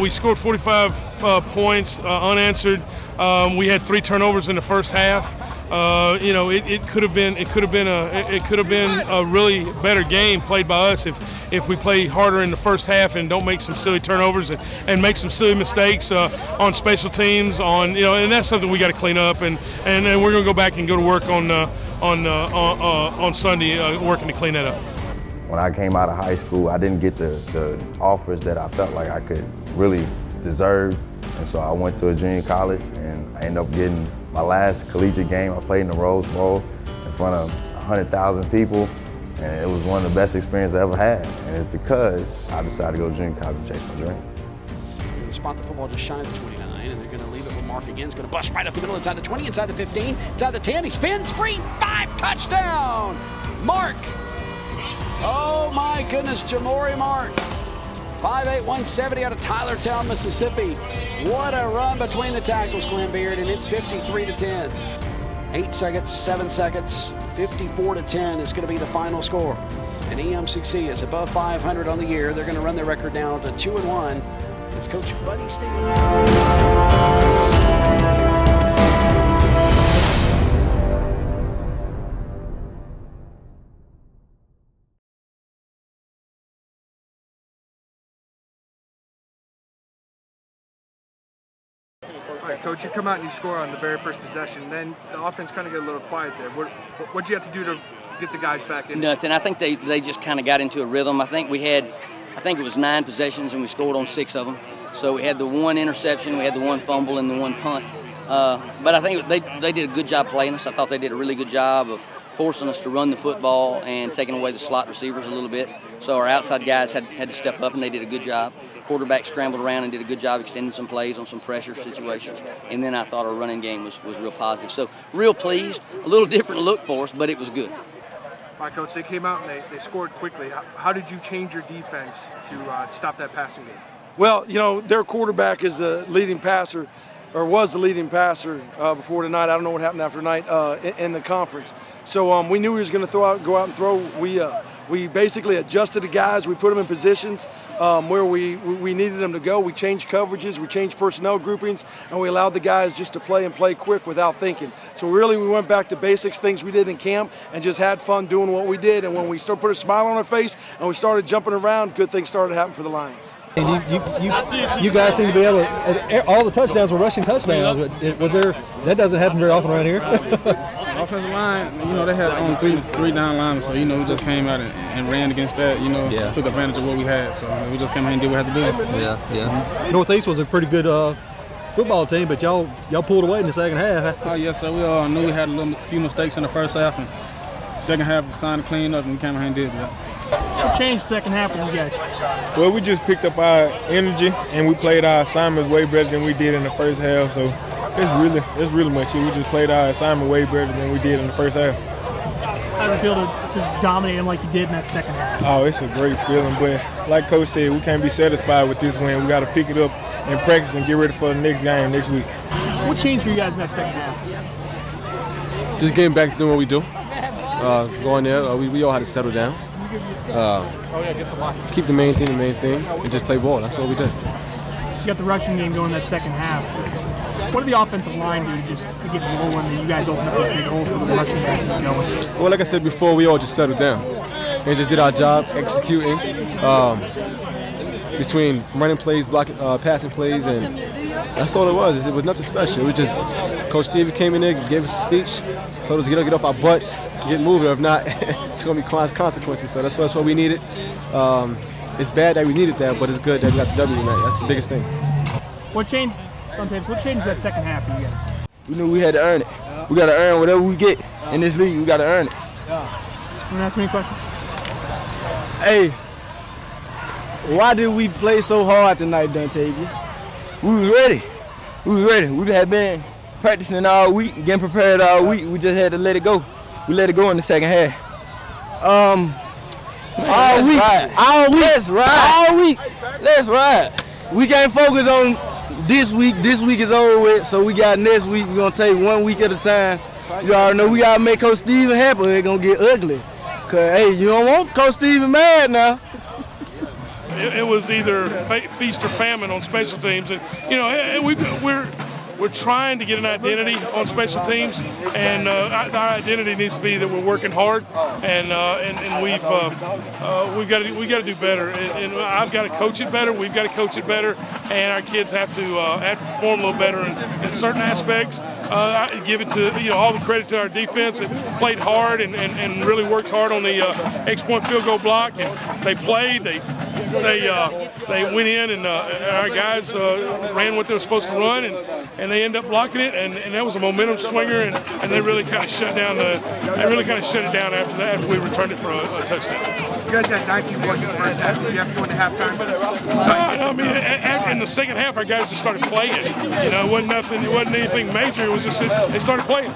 we scored 45 points unanswered. We had 3 turnovers in the first half. It could have been a really better game played by us if we play harder in the first half and don't make some silly turnovers and make some silly mistakes on special teams. And that's something we got to clean up. And we're going to go back and go to work on Sunday working to clean that up. When I came out of high school, I didn't get the offers that I felt like I could really deserve. And so I went to a junior college, and I ended up getting my last collegiate game. I played in the Rose Bowl in front of 100,000 people, and it was one of the best experiences I ever had. And it's because I decided to go to junior college and chase my dream. Spot the football just shy of the 29, and they're going to leave it with Mark again. It's going to bust right up the middle, inside the 20, inside the 15, inside the 10. He spins, free, 5, touchdown! Mark! Oh my goodness, Jamori Mark. 5'8", 170 out of Tylertown, Mississippi. What a run between the tackles, Glenn Beard, and it's 53-10. 8 seconds, 7 seconds, 54-10 is going to be the final score. And EMCC is above 500 on the year. They're going to run their record down to 2-1. It's Coach Buddy Stevens. All right, Coach, you come out and you score on the very first possession. Then the offense kind of get a little quiet there. What'd you have to do to get the guys back in? Nothing. I think they just kind of got into a rhythm. I think it was 9 possessions and we scored on 6 of them. So we had the 1 interception, we had the 1 fumble, and the 1 punt. But I think they did a good job playing us. I thought they did a really good job of forcing us to run the football and taking away the slot receivers a little bit. So our outside guys had to step up, and they did a good job. Quarterback scrambled around and did a good job extending some plays on some pressure situations. And then I thought our running game was real positive. So real pleased. A little different look for us, but it was good. All right, Coach, they came out and they scored quickly. How did you change your defense to stop that passing game? Well, their quarterback is the leading passer, or was the leading passer before tonight. I don't know what happened after tonight in the conference. So we knew he was going to go out and throw. We basically adjusted the guys. We put them in positions where we needed them to go. We changed coverages, we changed personnel groupings, and we allowed the guys just to play quick without thinking. So really we went back to basics, things we did in camp, and just had fun doing what we did. And when we put a smile on our face and we started jumping around, good things started happening for the Lions. And you guys seem to be able to, all the touchdowns were rushing touchdowns. That doesn't happen very often around here. Offensive line, they had only three down linemen, so, we just came out and ran against that, took advantage of what we had. So we just came out and did what we had to do. Yeah. Northeast was a pretty good football team, but y'all pulled away in the second half. Oh, yes, sir. We all knew we had a few mistakes in the first half, and second half was time to clean up, and we came out and did that. What changed second half for you guys? Well, we just picked up our energy, and we played our assignments way better than we did in the first half. So it's really much it. We just played our assignment way better than we did in the first half. How does it feel to just dominate them like you did in that second half? Oh, it's a great feeling, but like Coach said, we can't be satisfied with this win. We got to pick it up and practice and get ready for the next game next week. What changed for you guys in that second half? Just getting back to doing what we do. Going there, we all had to settle down. Keep the main thing, and just play ball. That's all we did. You got the rushing game going in that second half. What did the offensive line do just to get rolling and you guys open up those big holes for the rushing guys to get going? Well, like I said before, we all just settled down and just did our job executing between running plays, blocking, passing plays, and that's all it was. It was nothing special. It was just Coach Stevie came in there, gave us a speech, told us to get off our butts, get moving. If not, it's going to be consequences. So that's what we needed. It's bad that we needed that, but it's good that we got the W tonight. That's the biggest thing. What changed that second half for you guys? We knew we had to earn it. We got to earn whatever we get in this league. We got to earn it. You want to ask me a question? Hey, why did we play so hard tonight, Dontavius? We was ready. We had been practicing all week, getting prepared all week. We just had to let it go. We let it go in the second half. All week. Let's ride. We can't focus on this week. This week is over with, so we got next week. We're going to take 1 week at a time. You already know we got to make Coach Steven happy or it's going to get ugly. Because, hey, you don't want Coach Steven mad now. it was either feast or famine on special teams, and we're trying to get an identity on special teams, and our identity needs to be that we're working hard, and we got to do better, and I've got to coach it better. We've got to coach it better, and our kids have to perform a little better in certain aspects. I give it to all the credit to our defense that played hard and really worked hard on the X-point field goal block, and they played. They went in, and our guys ran what they were supposed to run, and they ended up blocking it, and that was a momentum swinger, and they really kind of shut it down after that, after we returned it for a touchdown. You guys had 19 points in the first half. Did you have to go into halftime? I mean, in the second half, our guys just started playing. It wasn't anything major. It was just they started playing.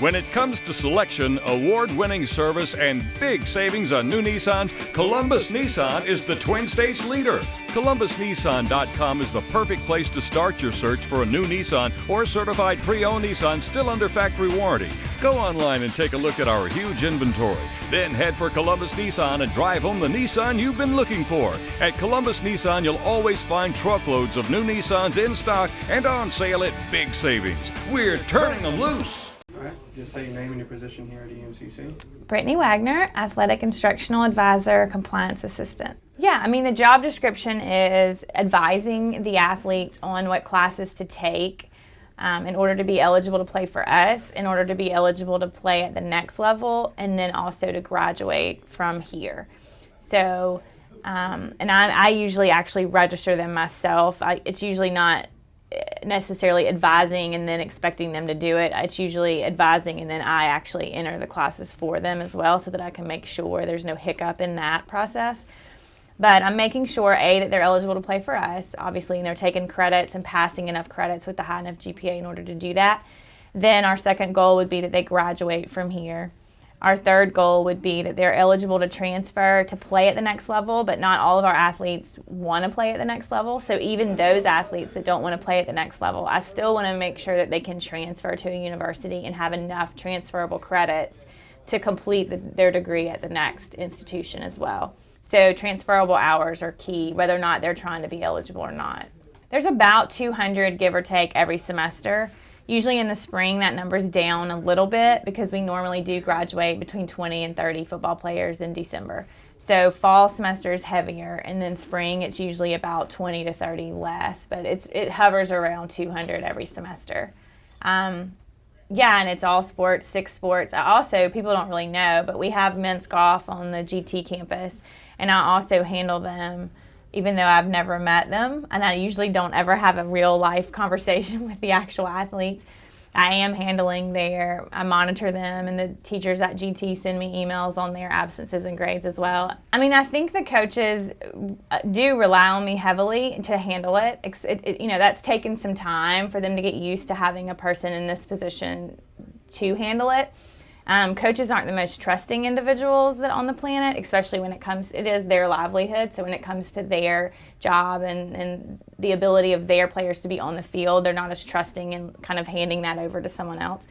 When it comes to selection, award-winning service, and big savings on new Nissans, Columbus Nissan is the Twin States leader. ColumbusNissan.com is the perfect place to start your search for a new Nissan or certified pre-owned Nissan still under factory warranty. Go online and take a look at our huge inventory. Then head for Columbus Nissan and drive home the Nissan you've been looking for. At Columbus Nissan, you'll always find truckloads of new Nissans in stock and on sale at big savings. We're turning them loose. All right, just say your name and your position here at EMCC. Brittany Wagner, Athletic Instructional Advisor, Compliance Assistant. Yeah, I mean, the job description is advising the athletes on what classes to take in order to be eligible to play for us, in order to be eligible to play at the next level, and then also to graduate from here. So, and I usually actually register them myself. It's usually not necessarily advising and then expecting them to do it. It's usually advising and then I actually enter the classes for them as well, so that I can make sure there's no hiccup in that process. But I'm making sure, A, that they're eligible to play for us, obviously, and they're taking credits and passing enough credits with the high enough GPA in order to do that. Then our second goal would be that they graduate from here. Our third goal would be that they're eligible to transfer to play at the next level, but not all of our athletes want to play at the next level. So even those athletes that don't want to play at the next level, I still want to make sure that they can transfer to a university and have enough transferable credits to complete their degree at the next institution as well. So transferable hours are key, whether or not they're trying to be eligible or not. There's about 200, give or take, every semester. Usually in the spring, that number's down a little bit because we normally do graduate between 20 and 30 football players in December. So fall semester is heavier, and then spring it's usually about 20 to 30 less, but it hovers around 200 every semester. Yeah, and it's all sports, 6 sports. Also, people don't really know, but we have men's golf on the GT campus, and I also handle them even though I've never met them, and I usually don't ever have a real life conversation with the actual athletes. I am handling I monitor them, and the teachers at GT send me emails on their absences and grades as well. I mean, I think the coaches do rely on me heavily to handle it. That's taken some time for them to get used to having a person in this position to handle it. Coaches aren't the most trusting individuals on the planet, especially when it is their livelihood. So when it comes to their job and the ability of their players to be on the field, they're not as trusting and kind of handing that over to someone else.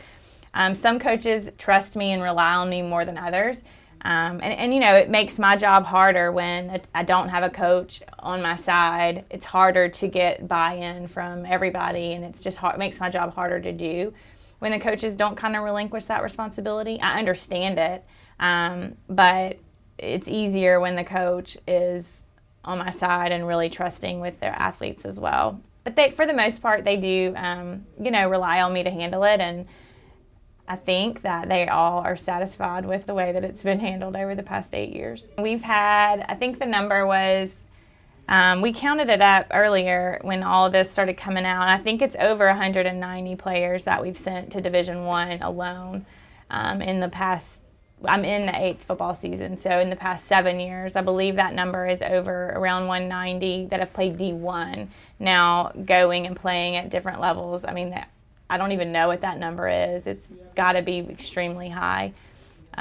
Some coaches trust me and rely on me more than others. It makes my job harder when I don't have a coach on my side. It's harder to get buy-in from everybody, and it's just it makes my job harder to do. When the coaches don't kind of relinquish that responsibility, I understand it, but it's easier when the coach is on my side and really trusting with their athletes as well. But for the most part, they do, rely on me to handle it, and I think that they all are satisfied with the way that it's been handled over the past 8 years. We've had, I think the number was, we counted it up earlier when all of this started coming out. I think it's over 190 players that we've sent to Division I alone in the past. I'm in the 8th football season, so in the past 7 years, I believe that number is over around 190 that have played D1. Now going and playing at different levels, I mean, I don't even know what that number is. It's got to be extremely high.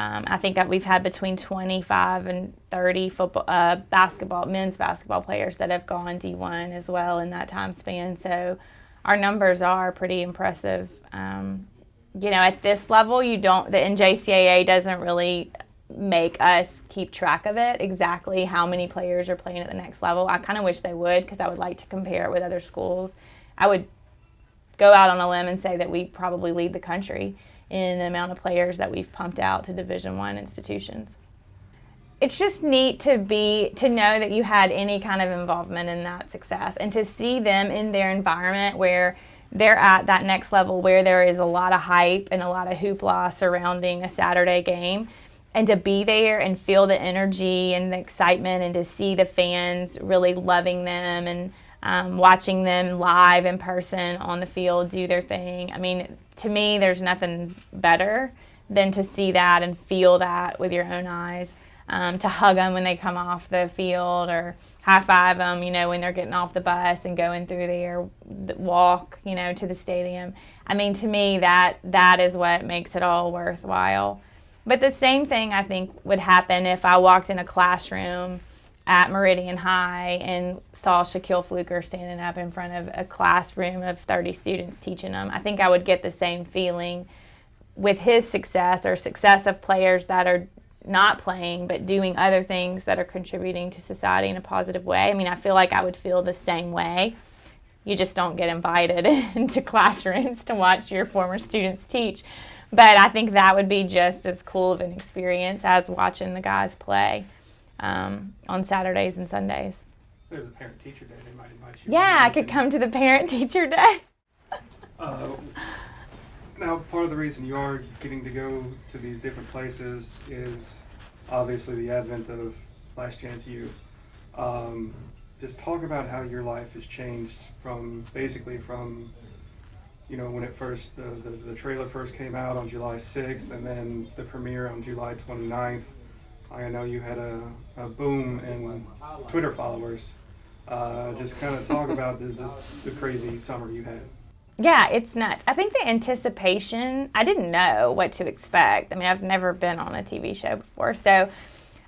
I think that we've had between 25 and 30 men's basketball players that have gone D1 as well in that time span. So our numbers are pretty impressive you know, at this level, the NJCAA doesn't really make us keep track of it, exactly how many players are playing at the next level. I kind of wish they would, because I would like to compare it with other schools. I would go out on a limb and say that we probably lead the country in the amount of players that we've pumped out to Division I institutions. It's just neat to know that you had any kind of involvement in that success, and to see them in their environment where they're at that next level, where there is a lot of hype and a lot of hoopla surrounding a Saturday game, and to be there and feel the energy and the excitement, and to see the fans really loving them and watching them live in person on the field do their thing. I mean, to me, there's nothing better than to see that and feel that with your own eyes. To hug them when they come off the field, or high five them, you know, when they're getting off the bus and going through their walk, you know, to the stadium. I mean, to me, that is what makes it all worthwhile. But the same thing, I think, would happen if I walked in a classroom at Meridian High and saw Shaquille Fluker standing up in front of a classroom of 30 students teaching them. I think I would get the same feeling with his success, or success of players that are not playing but doing other things that are contributing to society in a positive way. I mean, I feel like I would feel the same way. You just don't get invited into classrooms to watch your former students teach. But I think that would be just as cool of an experience as watching the guys play on Saturdays and Sundays. There's a parent-teacher day. They might invite you. Yeah, I could come to the parent-teacher day. Now, part of the reason you are getting to go to these different places is obviously the advent of Last Chance U. Just talk about how your life has changed from, you know, when it first, the trailer first came out on July 6th, and then the premiere on July 29th. I know you had a boom in Twitter followers. Just kind of talk about the crazy summer you had. Yeah, it's nuts. I think the anticipation, I didn't know what to expect. I mean, I've never been on a TV show before, so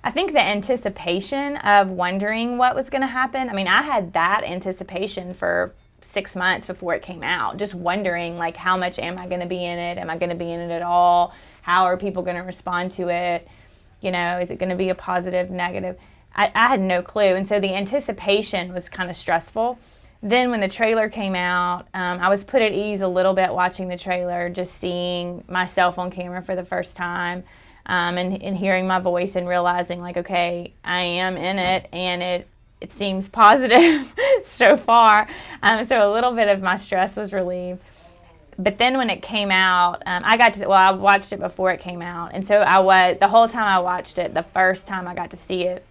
I think the anticipation of wondering what was going to happen, I mean, I had that anticipation for 6 months before it came out, just wondering, like, how much am I going to be in it? Am I going to be in it at all? How are people going to respond to it? You know, is it going to be a positive, negative? I had no clue, and so the anticipation was kind of stressful. Then when the trailer came out, I was put at ease a little bit watching the trailer, just seeing myself on camera for the first time, and hearing my voice and realizing, like, okay, I am in it, and it seems positive so far. So a little bit of my stress was relieved. But then when it came out, I watched it before it came out, and so the whole time I watched it, the first time I got to see it,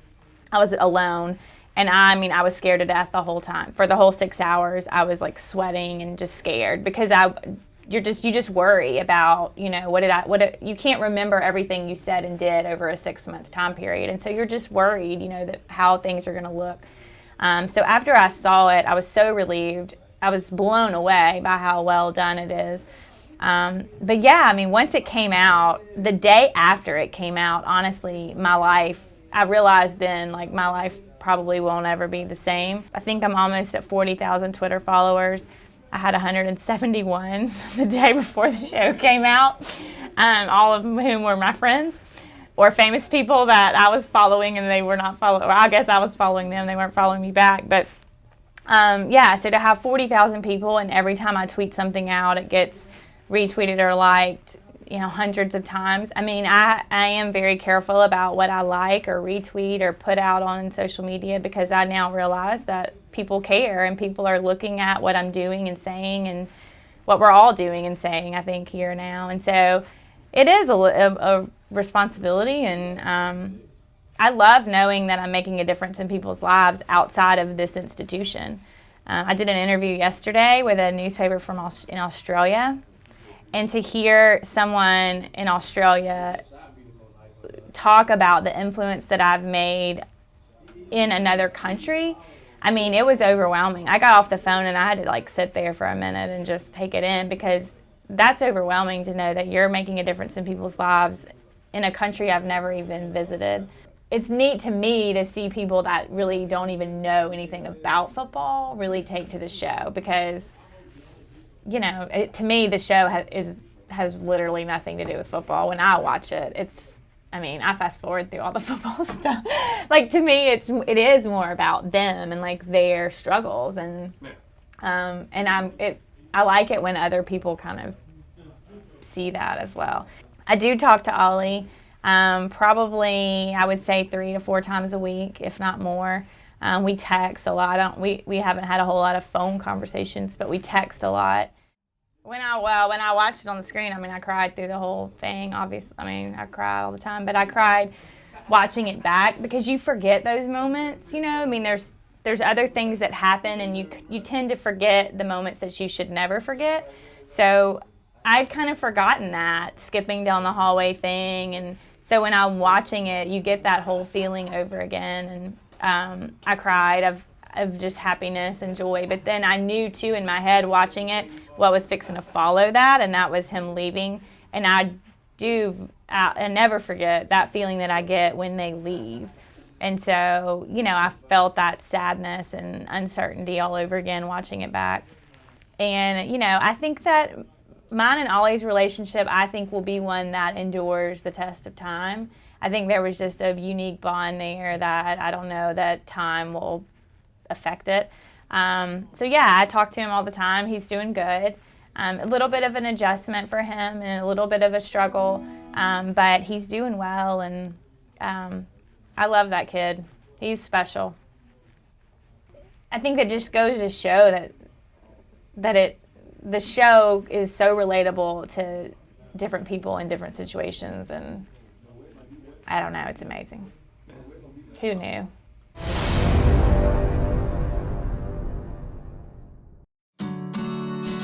I was alone. And I was scared to death the whole time. For the whole 6 hours, I was like sweating and just scared, because you just worry about, you know, you can't remember everything you said and did over a 6-month time period. And so you're just worried, you know, that how things are going to look. So after I saw it, I was so relieved. I was blown away by how well done it is. But yeah, I mean, once it came out, the day after it came out, honestly, I realized then, like, my life probably won't ever be the same. I think I'm almost at 40,000 Twitter followers. I had 171 the day before the show came out, all of whom were my friends or famous people that I was following and they were not following. Well, I guess I was following them. They weren't following me back. But, yeah, so to have 40,000 people, and every time I tweet something out, it gets retweeted or liked, you know, hundreds of times. I mean, I am very careful about what I like or retweet or put out on social media, because I now realize that people care and people are looking at what I'm doing and saying, and what we're all doing and saying, I think, here now. And so it is a responsibility, and I love knowing that I'm making a difference in people's lives outside of this institution. I did an interview yesterday with a newspaper in Australia. And to hear someone in Australia talk about the influence that I've made in another country, I mean, it was overwhelming. I got off the phone and I had to, like, sit there for a minute and just take it in, because that's overwhelming to know that you're making a difference in people's lives in a country I've never even visited. It's neat to me to see people that really don't even know anything about football really take to the show, because, you know, to me, the show is has literally nothing to do with football. When I watch it, I fast forward through all the football stuff. Like, to me, it is more about them and like their struggles, and I like it when other people kind of see that as well. I do talk to Ollie probably, I would say 3 to 4 times a week, if not more. We text a lot. We haven't had a whole lot of phone conversations, but we text a lot. When I watched it on the screen, I cried through the whole thing, obviously. I cry all the time, but I cried watching it back because you forget those moments, there's other things that happen, and you tend to forget the moments that you should never forget. So I'd kind of forgotten that, skipping down the hallway thing, and so when I'm watching it, you get that whole feeling over again, and I cried of just happiness and joy. But then I knew, too, in my head, watching it, what was fixing to follow that, and that was him leaving. And I never forget that feeling that I get when they leave. And so, I felt that sadness and uncertainty all over again watching it back. And, I think that mine and Ollie's relationship, will be one that endures the test of time. I think there was just a unique bond there that I don't know that time will affect it. I talk to him all the time. He's doing good. A little bit of an adjustment for him and a little bit of a struggle, but he's doing well, and I love that kid. He's special. I think that just goes to show that the show is so relatable to different people in different situations, and I don't know, it's amazing. Who knew?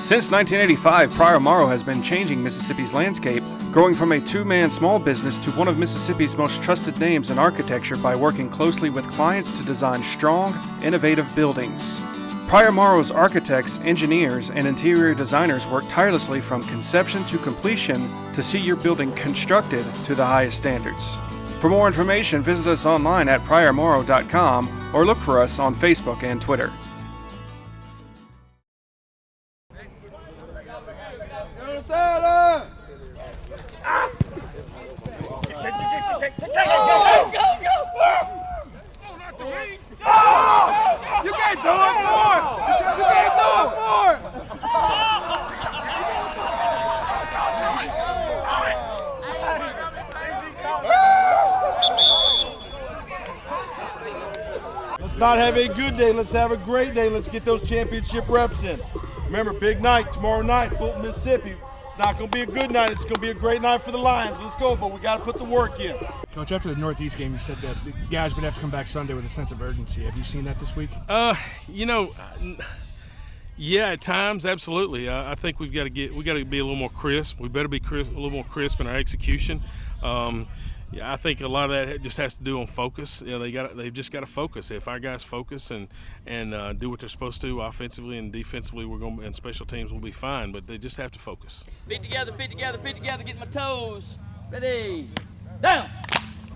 Since 1985, Pryor Morrow has been changing Mississippi's landscape, growing from a two-man small business to one of Mississippi's most trusted names in architecture by working closely with clients to design strong, innovative buildings. Pryor Morrow's architects, engineers, and interior designers work tirelessly from conception to completion to see your building constructed to the highest standards. For more information, visit us online at PryorMorrow.com or look for us on Facebook and Twitter. You can't do it more! You can't do it more! Let's not have a good day. Let's have a great day. Let's get those championship reps in. Remember, big night tomorrow night, Fulton, Mississippi. It's not going to be a good night. It's going to be a great night for the Lions. Let's go, but we got to put the work in. Coach, after the Northeast game, you said that the guys would have to come back Sunday with a sense of urgency. Have you seen that this week? Yeah, at times, absolutely. I think we got to be a little more crisp. We better be a little more crisp in our execution. I think a lot of that just has to do on focus. They've just got to focus. If our guys focus and do what they're supposed to offensively and defensively, and special teams will be fine. But they just have to focus. Feet together, get my toes. Ready, down.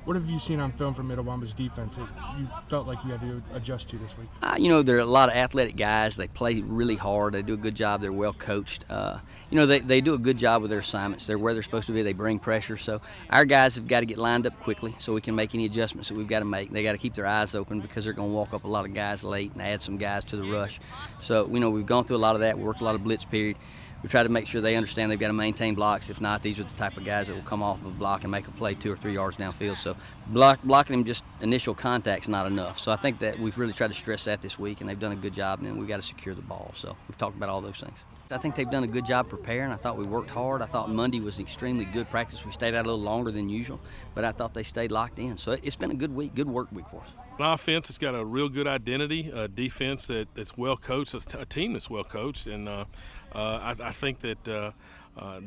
What have you seen on film from Itawamba's defense that you felt like you had to adjust to this week? There are a lot of athletic guys. They play really hard. They do a good job. They're well coached. They do a good job with their assignments. They're where they're supposed to be. They bring pressure. So our guys have got to get lined up quickly so we can make any adjustments that we've got to make. They got to keep their eyes open because they're going to walk up a lot of guys late and add some guys to the rush. So, we've gone through a lot of that. We worked a lot of blitz period. We try to make sure they understand they've got to maintain blocks. If not, these are the type of guys that will come off of a block and make a play 2 or 3 yards downfield. So blocking them just initial contact's not enough. So I think that we've really tried to stress that this week, and they've done a good job, and then we've got to secure the ball. So we've talked about all those things. I think they've done a good job preparing. I thought we worked hard. I thought Monday was an extremely good practice. We stayed out a little longer than usual, but I thought they stayed locked in. So it's been a good week, good work week for us. An offense that's got a real good identity, a defense that's well coached, a team that's well coached, and I think that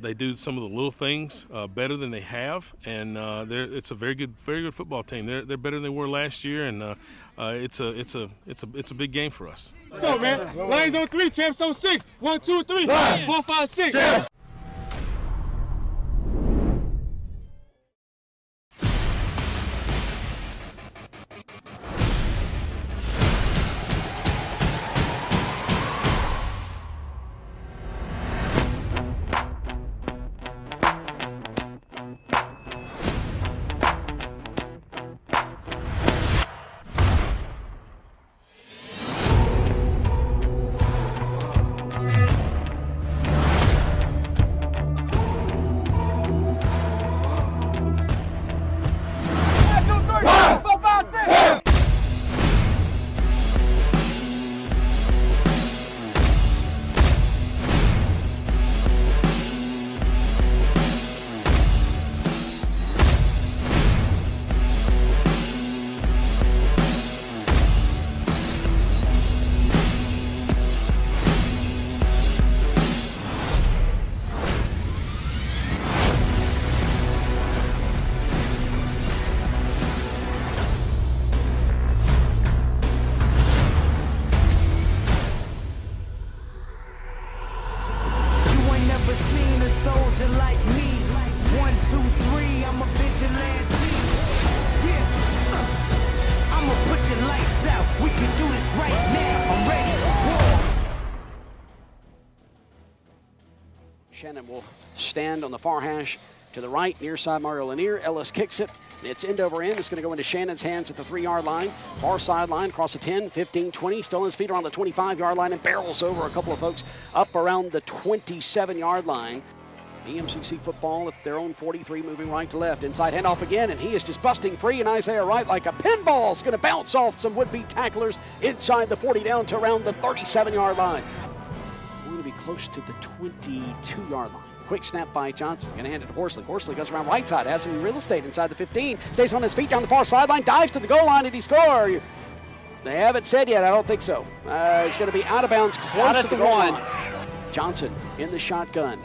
they do some of the little things better than they have, and it's a very good football team. They're better than they were last year, and it's a big game for us. Let's go, man. Lions on 3, champs on 6. 1, 2, 3, 4, 5, 6. Yeah. Shannon will stand on the far hash to the right, near side Mario Lanier. Ellis kicks it. It's end over end. It's going to go into Shannon's hands at the 3-yard line. Far sideline, across the 10, 15, 20. Still on his feet around the 25-yard line and barrels over a couple of folks up around the 27-yard line. EMCC football at their own 43, moving right to left. Inside handoff again, and he is just busting free, and Isaiah Wright, like a pinball, is going to bounce off some would-be tacklers inside the 40 down to around the 37-yard line. We're going to be close to the 22-yard line. Quick snap by Johnson, going to hand it to Horsley. Horsley goes around right side, has some real estate inside the 15, stays on his feet down the far sideline, dives to the goal line, and he scores. They haven't said yet, I don't think so. It's going to be out of bounds, close to the goal line. Johnson in the shotgun.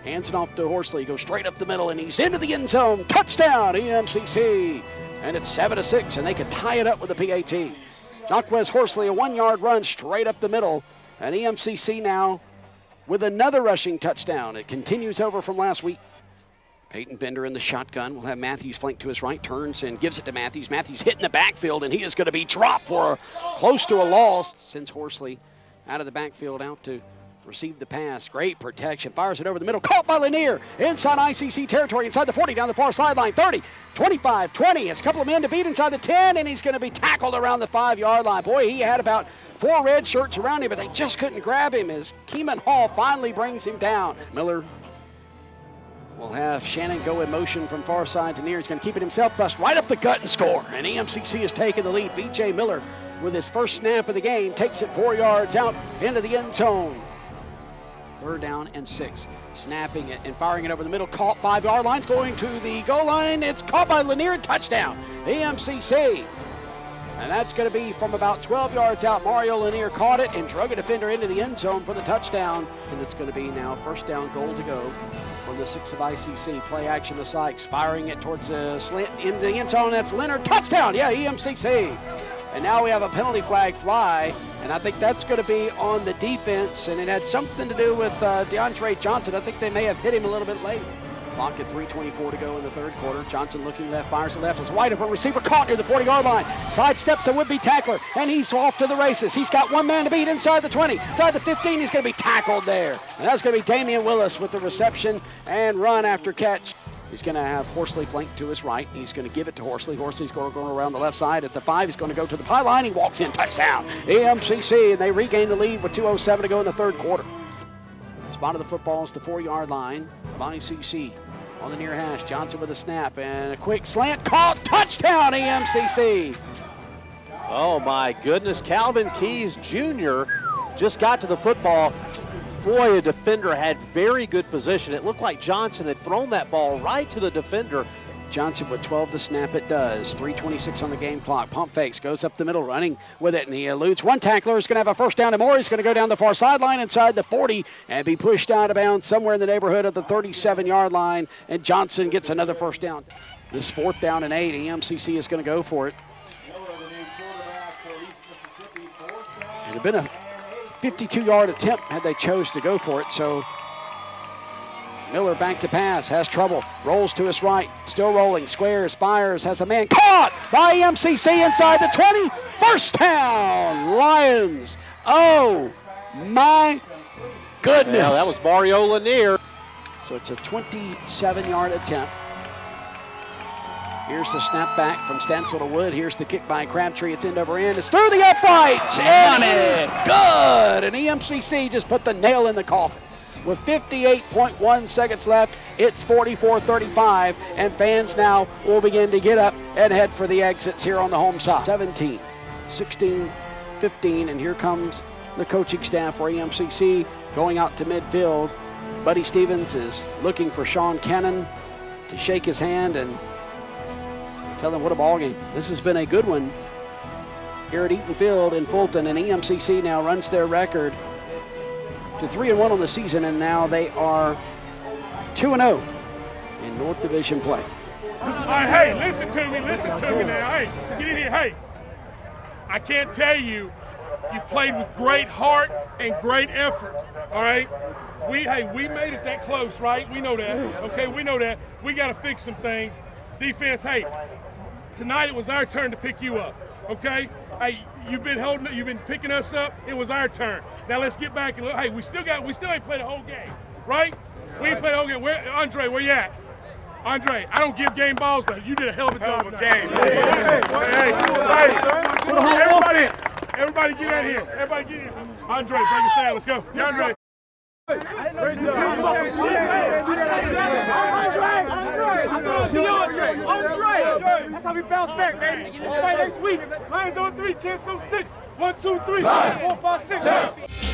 Hands it off to Horsley, goes straight up the middle, and he's into the end zone. Touchdown, EMCC. And it's 7-6, and they can tie it up with a PAT. Jacquez Horsley, a 1-yard run straight up the middle. And EMCC now with another rushing touchdown. It continues over from last week. Peyton Bender in the shotgun. We'll have Matthews flanked to his right, turns and gives it to Matthews. Matthews hitting the backfield, and he is going to be dropped for close to a loss. Sends Horsley out of the backfield out to receive the pass. Great protection. Fires it over the middle. Caught by Lanier. Inside ICC territory. Inside the 40. Down the far sideline. 30, 25, 20. It's a couple of men to beat inside the 10. And he's going to be tackled around the 5-yard line. Boy, he had about 4 red shirts around him, but they just couldn't grab him as Keeman Hall finally brings him down. Miller will have Shannon go in motion from far side to near. He's going to keep it himself. Bust right up the gut and score. And EMCC has taken the lead. B.J. Miller with his first snap of the game takes it 4 yards out into the end zone. 3rd down and 6. Snapping it and firing it over the middle. Caught 5-yard lines, going to the goal line. It's caught by Lanier. Touchdown, EMCC. And that's going to be from about 12 yards out. Mario Lanier caught it and drug a defender into the end zone for the touchdown. And it's going to be now 1st down, goal to go from the 6 of ICC. Play action to Sykes, firing it towards the slant into the end zone. That's Leonard. Touchdown, yeah, EMCC. And now we have a penalty flag fly, and I think that's going to be on the defense, and it had something to do with DeAndre Johnson. I think they may have hit him a little bit late. Clock at 3:24 to go in the 3rd quarter. Johnson looking left, fires to left. It's wide open receiver caught near the 40-yard line. Sidesteps a would-be tackler, and he's off to the races. He's got 1 man to beat inside the 20. Inside the 15, he's going to be tackled there. And that's going to be Damian Willis with the reception and run after catch. He's going to have Horsley flanked to his right. He's going to give it to Horsley. Horsley's going to go around the left side at the 5. He's going to go to the pylon. He walks in. Touchdown, EMCC, and they regain the lead with 2:07 to go in the 3rd quarter. Spot of the football is the 4-yard line of ICC. On the near hash, Johnson with a snap and a quick slant. Caught. Touchdown, EMCC. Oh, my goodness. Calvin Keys Jr. just got to the football. Boy, a defender had very good position. It looked like Johnson had thrown that ball right to the defender. Johnson with 12 to snap, it does. 3:26 on the game clock. Pump fakes, goes up the middle, running with it, and he eludes one tackler. He's going to have a 1st down and more. He's going to go down the far sideline inside the 40 and be pushed out of bounds somewhere in the neighborhood of the 37-yard line, and Johnson gets another 1st down. This 4th down and 8, EMCC is going to go for it. It had been a 52-yard attempt had they chose to go for it, so Miller back to pass, has trouble, rolls to his right, still rolling, squares, fires, has a man caught by EMCC inside the 20. 1st down, Lions. Oh my goodness. Yeah, that was Mario Lanier. So it's a 27-yard attempt. Here's the snap back from Stancil to Wood. Here's the kick by Crabtree. It's end over end. It's through the uprights. And it's good. And EMCC just put the nail in the coffin. With 58.1 seconds left, it's 44-35. And fans now will begin to get up and head for the exits here on the home side. 17, 16, 15. And here comes the coaching staff for EMCC going out to midfield. Buddy Stevens is looking for Sean Cannon to shake his hand and tell them what a ball game. This has been a good one here at Eaton Field in Fulton, and EMCC now runs their record to 3-1 on the season, and now they are 2-0 in North Division play. All right, hey, listen to me now. Hey, get in here. Hey, I can't tell you, you played with great heart and great effort, all right? We made it that close, right? We know that, okay? We know that. We got to fix some things. Defense, hey, tonight it was our turn to pick you up, okay? Hey, you've been picking us up. It was our turn. Now let's get back and look. Hey, we still ain't played the whole game, right? We ain't played the whole game. Andre, where you at? Andre, I don't give game balls, but you did a hell of a job. Everybody get out here. Everybody get in. Andre, break it down. Let's go. Andre. Andre! That's how we bounce back, baby. Let's fight next week. Lions on 3, champs on 6. 1, 2, 3. 4, 5, 6.